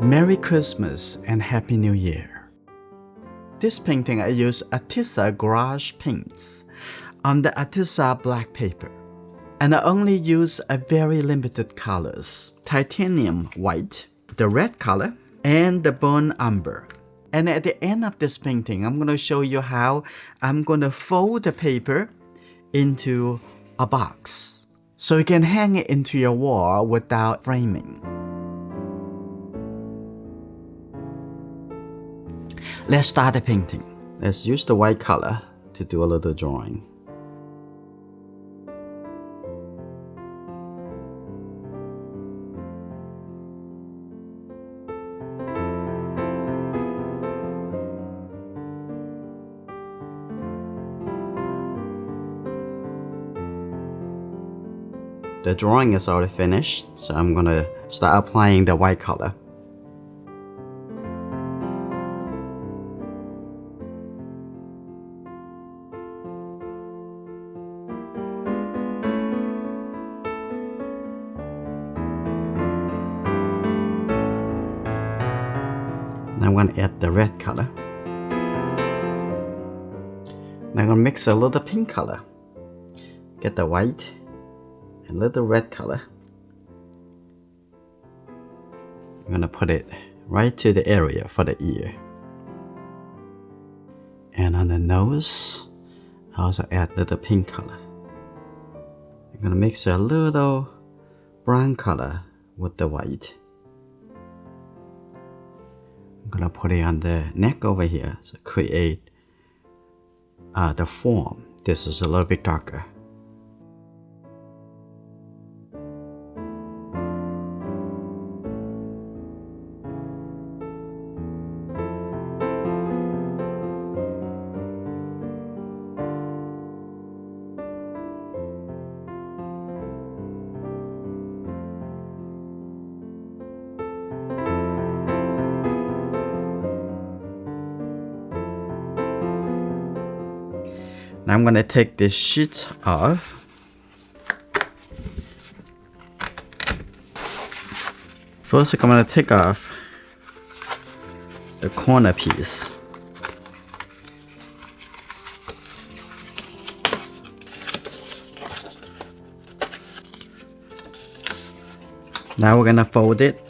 Merry Christmas and Happy New Year. This painting I use Artisa gouache paints on the Artisa black paper. And I only use a very limited colors, titanium white, the red color, and the burnt umber. And at the end of this painting, I'm going to show you how I'm going to fold the paper into a box, so you can hang it into your wall without framing. Let's start the painting. Let's use the white color to do a little drawing. The drawing is already finished, so I'm gonna start applying the white color. Now I'm gonna add the red color. Now I'm gonna mix a little pink color. Get the white. A little red color. I'm gonna put it right to the area for the ear. And on the nose, I also add a little pink color. I'm gonna mix a little brown color with the white. I'm gonna put it on the neck over here to create the form. This is a little bit darker. Now I'm going to take this sheet off. First, I'm going to take off the corner piece. Now we're going to fold it